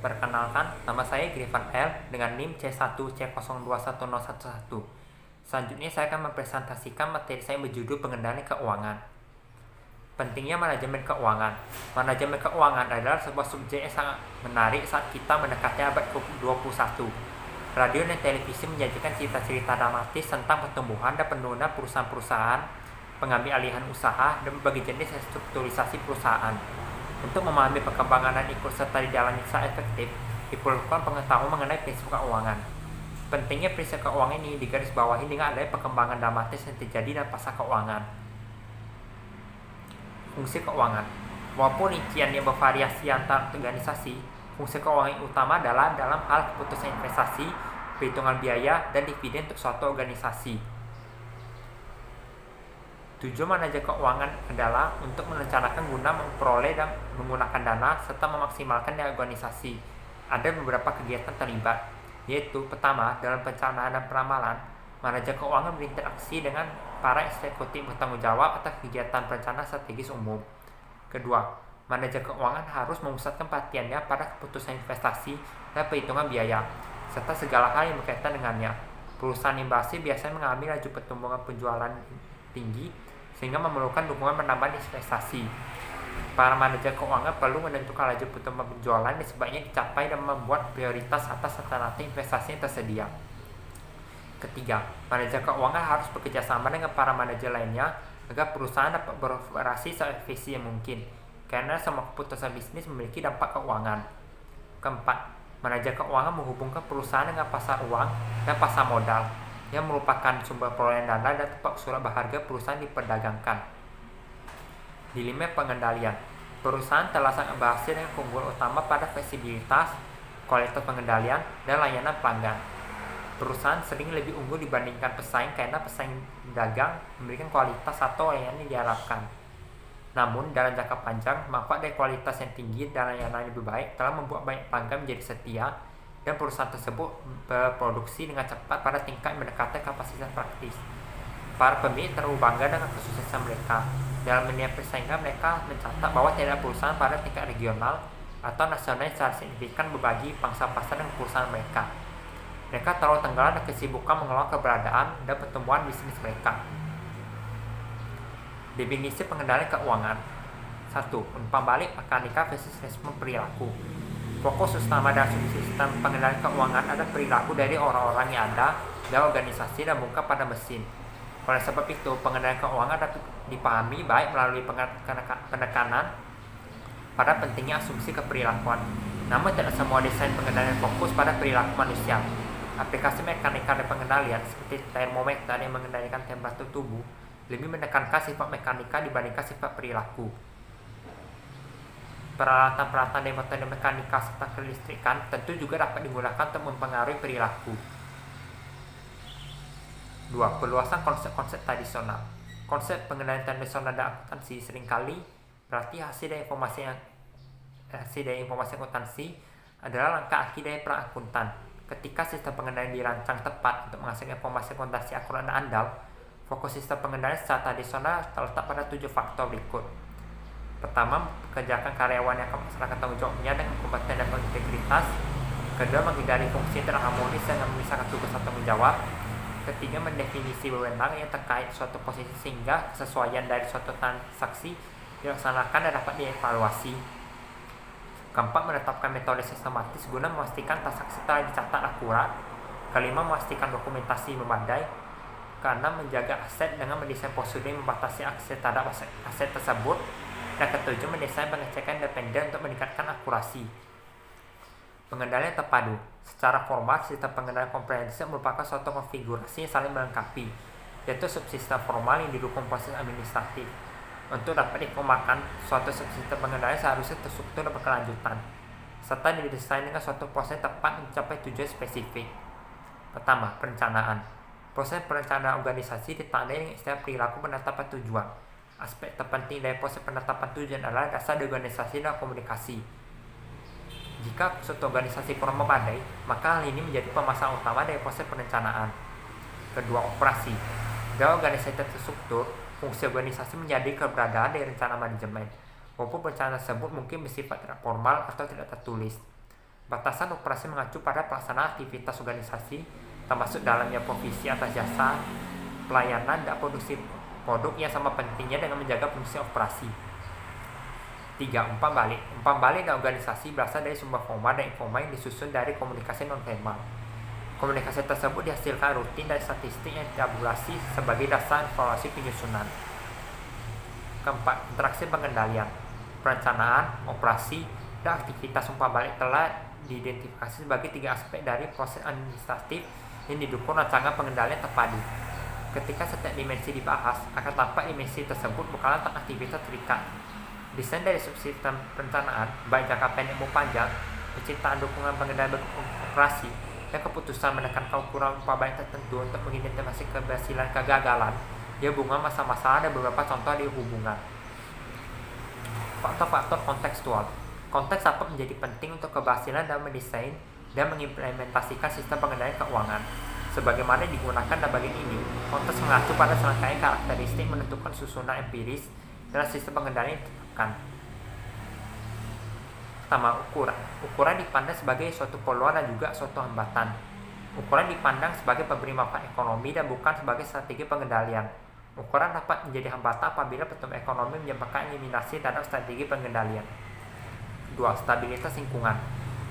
Perkenalkan, nama saya Grivan L dengan NIM C1C021011. Selanjutnya saya akan mempresentasikan materi saya berjudul pengendalian keuangan. Pentingnya manajemen keuangan. Manajemen keuangan adalah sebuah subjek yang sangat menarik saat kita mendekati abad ke-21. Radio dan televisi menyajikan cerita-cerita dramatis tentang pertumbuhan dan penurunan perusahaan-perusahaan, pengambil alihan usaha, dan berbagai jenis strukturisasi perusahaan. Untuk memahami perkembangan dan ikut serta di dalamnya secara efektif, diperlukan pengetahuan mengenai prinsip keuangan. Pentingnya prinsip keuangan ini digarisbawahi dengan adanya perkembangan dramatis yang terjadi dalam pasar keuangan. Fungsi keuangan. Walaupun rinciannya bervariasi antar organisasi, fungsi keuangan yang utama adalah dalam hal keputusan investasi, perhitungan biaya, dan dividen untuk suatu organisasi. Tujuan manajer keuangan adalah untuk merencanakan guna memperoleh dan menggunakan dana serta memaksimalkan dari organisasi. Ada beberapa kegiatan terlibat, yaitu pertama, dalam perencanaan dan peramalan, manajer keuangan berinteraksi dengan para eksekutif bertanggung jawab atas kegiatan perencanaan strategis umum. Kedua, manajer keuangan harus memusatkan perhatiannya pada keputusan investasi dan perhitungan biaya, serta segala hal yang berkaitan dengannya. Perusahaan investasi biasanya mengalami laju pertumbuhan penjualan tinggi, sehingga memerlukan dukungan penambahan investasi. Para manajer keuangan perlu menentukan laju pertumbuhan penjualan yang sebaiknya dicapai dan membuat prioritas atas alternatif investasi yang tersedia. Ketiga, manajer keuangan harus bekerja sama dengan para manajer lainnya agar perusahaan dapat beroperasi seefisien mungkin, karena semua keputusan bisnis memiliki dampak keuangan. Keempat, manajer keuangan menghubungkan perusahaan dengan pasar uang dan pasar modal, yang merupakan sumber perolehan dana dan tempat surat berharga perusahaan diperdagangkan. Dilema pengendalian. Perusahaan telah sangat berhasil dengan keunggulan utama pada fleksibilitas, kualitas pengendalian, dan layanan pelanggan. Perusahaan sering lebih unggul dibandingkan pesaing karena pesaing dagang memberikan kualitas atau layanan yang diharapkan. Namun, dalam jangka panjang, manfaat dari kualitas yang tinggi dan layanan yang lebih baik telah membuat banyak pelanggan menjadi setia, dan perusahaan tersebut berproduksi dengan cepat pada tingkat mendekati kapasitas praktis. Para pemilik terlalu bangga dengan kesuksesan mereka. Dalam menilai persaingan, mereka mencatat bahwa tidak ada perusahaan pada tingkat regional atau nasional yang secara signifikan berbagi pangsa pasar dengan perusahaan mereka. Mereka terlalu tenggelam dan kesibukan mengelola keberadaan dan pertumbuhan bisnis mereka. Definisi pengendalian keuangan. 1. Umpan balik mekanika versus respon perilaku. Fokus utama dalam sistem pengendalian keuangan adalah perilaku dari orang-orang yang ada dalam organisasi dan bukan pada mesin. Oleh sebab itu, pengendalian keuangan dapat dipahami baik melalui penekanan pada pentingnya asumsi keperilakuan. Namun tidak semua desain pengendalian fokus pada perilaku manusia. Aplikasi mekanika dan pengendalian seperti termometer yang mengendalikan temperatur tubuh lebih menekankan sifat mekanika dibandingkan sifat perilaku. Peralatan-peralatan dan metode mekanika serta kelistrikan tentu juga dapat digunakan untuk mempengaruhi perilaku. 2. Perluasan konsep-konsep tradisional. Konsep pengendalian tradisional dan akuntansi seringkali berarti hasil dari informasi akuntansi adalah langkah akhir dari perakuntan. Ketika sistem pengendalian dirancang tepat untuk menghasilkan informasi akuntansi akurat dan andal, fokus sistem pengendalian secara tradisional terletak pada 7 faktor berikut. Pertama, pekerjakan karyawan yang akan melaksanakan tanggung jawabnya dengan kompeten dan berintegritas. Kedua, menghindari fungsi tidak harmonis dengan memisahkan tugas dan tanggung jawab. Ketiga, mendefinisi wewenang yang terkait suatu posisi sehingga kesesuaian dari suatu transaksi dilaksanakan dan dapat dievaluasi. Keempat, menetapkan metode sistematis guna memastikan transaksi telah dicatat akurat. Kelima, memastikan dokumentasi memadai. Keenam, menjaga aset dengan mendesain prosedur yang membatasi akses terhadap aset tersebut. Dan ketujuh, mendesain pengecekan independen untuk meningkatkan akurasi. Pengendalian terpadu. Secara formal, sistem pengendalian komprehensif merupakan suatu konfigurasi yang saling melengkapi, yaitu subsistem formal yang didukung proses administratif. Untuk dapat dikembangkan, suatu subsistem pengendalian seharusnya terstruktur dan berkelanjutan, serta didesain dengan suatu proses tepat mencapai tujuan spesifik. Pertama, perencanaan. Proses perencanaan organisasi ditandai dengan istilah perilaku penetapan tujuan. Aspek terpenting dari proses penetapan tujuan adalah dasar organisasi dan komunikasi. Jika suatu organisasi kurang memadai, maka hal ini menjadi permasalahan utama dari proses perencanaan. Kedua, operasi. Dalam organisasi terstruktur, fungsi organisasi menjadi keberadaan dari rencana manajemen. Walaupun rencana tersebut mungkin bersifat tidak formal atau tidak tertulis. Batasan operasi mengacu pada pelaksanaan aktivitas organisasi, termasuk dalamnya provisi atas jasa, pelayanan, dan produksi produk yang sama pentingnya dengan menjaga fungsi operasi. 3. Umpan balik. Umpan balik dan organisasi berasal dari sumber formal dan informal yang disusun dari komunikasi non-verbal. Komunikasi tersebut dihasilkan rutin dari statistik yang ditabulasi sebagai dasar evaluasi penyusunan. Keempat, interaksi pengendalian. Perencanaan, operasi, dan aktivitas umpan balik telah diidentifikasi sebagai 3 aspek dari proses administratif yang didukung rancangan pengendalian terpadu. Ketika setiap dimensi dibahas, akan tampak dimensi tersebut bukanlah tentang aktivitas terikat. Desain dari subsistem perencanaan, baik jangka pendek maupun panjang, penciptaan dukungan pengendalian operasi, dan keputusan menekankan ukuran umpan balik tertentu untuk mengidentifikasi keberhasilan kegagalan, dihubungkan masa-masa ada beberapa contoh di hubungan. Faktor-faktor kontekstual. Konteks dapat menjadi penting untuk keberhasilan dalam mendesain dan mengimplementasikan sistem pengendalian keuangan. Sebagaimana digunakan dalam bagian ini, konteks mengacu pada serangkaian karakteristik menentukan susunan empiris dalam sistem pengendalian yang ditetapkan. Pertama, ukuran. Ukuran dipandang sebagai suatu peluang dan juga suatu hambatan. Ukuran dipandang sebagai pemberi manfaat ekonomi dan bukan sebagai strategi pengendalian. Ukuran dapat menjadi hambatan apabila pertumbuhan ekonomi menyebabkan eliminasi terhadap strategi pengendalian. 2. Stabilitas lingkungan.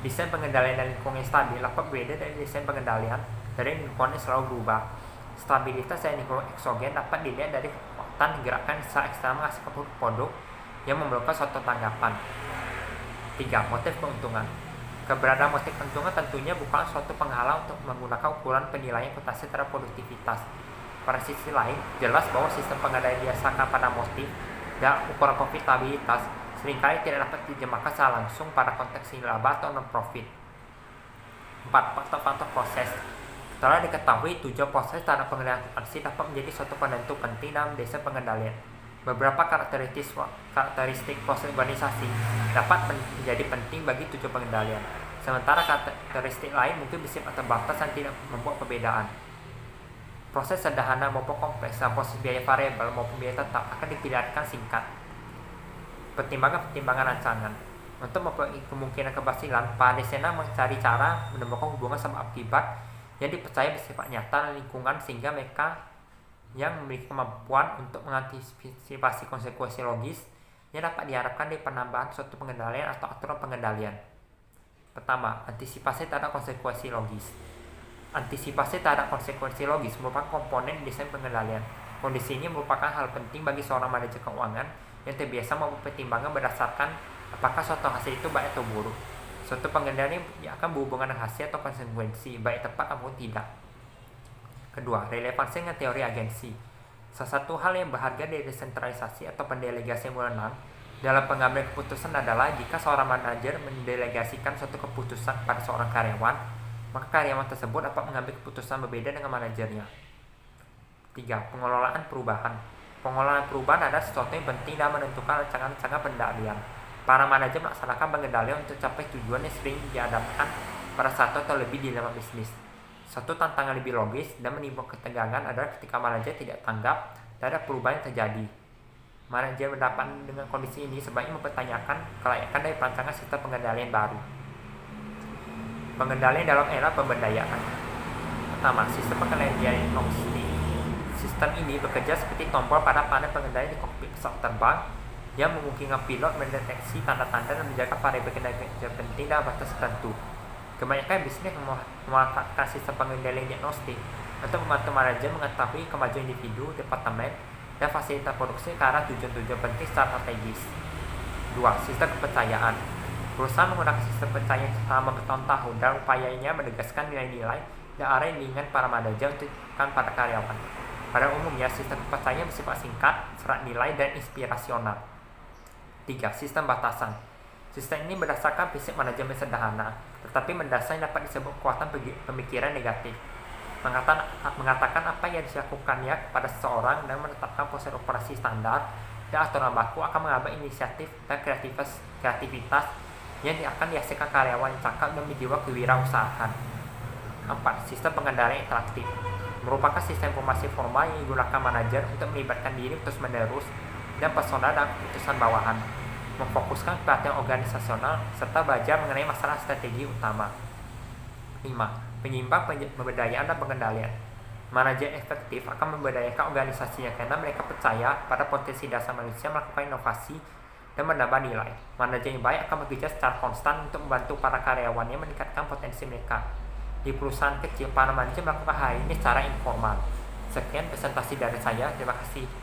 Desain pengendalian dan lingkungan yang stabil dapat berbeda dari desain pengendalian dari lingkungan yang selalu berubah. Stabilitas dan lingkungan eksogen dapat dilihat dari kekuatan gerakan secara eksternal menghasilkan produk yang memerlukan suatu tanggapan. 3. Motif keuntungan. Keberadaan motif keuntungan tentunya bukan suatu penghalang untuk menggunakan ukuran penilaian akuntansi terhadap produktivitas. Pada sisi lain, jelas bahwa sistem pengendalian didasarkan pada motif dan ukuran profitabilitas seringkali tidak dapat diterjemahkan secara langsung pada konteks laba atau non-profit. 4. Faktor-faktor proses. Setelah diketahui tujuan proses terhadap pengendalian akuntansi dapat menjadi suatu penentu penting dalam desain pengendalian. Beberapa karakteristik proses organisasi dapat menjadi penting bagi tujuan pengendalian, sementara karakteristik lain mungkin bersifat terbatas dan tidak membuat perbedaan. Proses sederhana maupun kompleks dan proses biaya variabel maupun biaya tetap akan dipilihkan singkat. Pertimbangan rancangan. Untuk memperoleh kemungkinan keberhasilan, para desainer mencari cara menemukan hubungan sebab akibat yang dipercaya bersifat nyata dan lingkungan sehingga mereka yang memiliki kemampuan untuk mengantisipasi konsekuensi logis yang dapat diharapkan dari penambahan suatu pengendalian atau aturan pengendalian. Pertama, antisipasi terhadap konsekuensi logis. Antisipasi terhadap konsekuensi logis merupakan komponen desain pengendalian. Kondisi ini merupakan hal penting bagi seorang manajer keuangan yang terbiasa membuat pertimbangan berdasarkan apakah suatu hasil itu baik atau buruk. Suatu pengendalian akan berhubungan dengan hasil atau konsekuensi, baik tepat ataupun tidak. Kedua, relevansi dengan teori agensi. Salah satu hal yang berharga dari desentralisasi atau pendelegasian wewenang dalam pengambilan keputusan adalah jika seorang manajer mendelegasikan suatu keputusan pada seorang karyawan, maka karyawan tersebut dapat mengambil keputusan berbeda dengan manajernya. 3. Pengelolaan perubahan. Pengelolaan perubahan adalah sesuatu yang penting dalam menentukan rancangan-rancangan pengendalian. Para manajer melaksanakan pengendalian untuk capai tujuan yang sering dihadapkan pada satu atau lebih dilema bisnis. Satu tantangan lebih logis dan menimbulkan ketegangan adalah ketika manajer tidak tanggap terhadap perubahan yang terjadi. Manajer berhadapan dengan kondisi ini sebaiknya mempertanyakan kelayakan dari perancangan sistem pengendalian baru. Pengendalian dalam era pemberdayaan. Pertama, sistem pengendalian diagnostik. Sistem ini bekerja seperti tombol pada panel pengendalian di kokpit pesawat terbang yang memungkinkan pilot mendeteksi tanda-tanda dan menjaga variabel kinerja penting dalam batas tertentu. Kebanyakan bisnis memanfaatkan sistem pengendalian diagnostik untuk membantu manajer mengetahui kemajuan individu, departemen, dan fasilitas produksi ke arah tujuan-tujuan penting secara strategis. 2. Sistem kepercayaan. Perusahaan menggunakan sistem kepercayaan selama bertahun-tahun dan upayanya menegaskan nilai-nilai dan arah yang diinginkan para manajer untuk pada karyawan. Pada umumnya, sistem kepercayaan bersifat singkat, serat nilai, dan inspirasional. 3. Sistem batasan. Sistem ini berdasarkan prinsip manajemen sederhana, tetapi mendasar yang dapat disebut kekuatan pemikiran negatif. Mengatakan apa yang dilakukannya kepada seseorang dan menetapkan proses operasi standar dan aturan baku akan mengambil inisiatif dan kreativitas yang akan dihasilkan karyawan yang cakap dan berjiwa kewirausahaan. 4. Sistem pengendalian interaktif. Merupakan sistem informasi formal yang digunakan manajer untuk melibatkan diri terus-menerus dan personal dalam keputusan bawahan. memfokuskan pelatihan organisasional, serta belajar mengenai masalah strategi utama. 5. Penyimbang pemberdayaan dan pengendalian. Manajer efektif akan memberdayakan organisasinya karena mereka percaya pada potensi dasar manusia melakukan inovasi dan menambah nilai. Manajer yang baik akan bekerja secara konstan untuk membantu para karyawannya meningkatkan potensi mereka. Di perusahaan kecil, para manajer melakukan hal ini secara informal. Sekian presentasi dari saya. Terima kasih.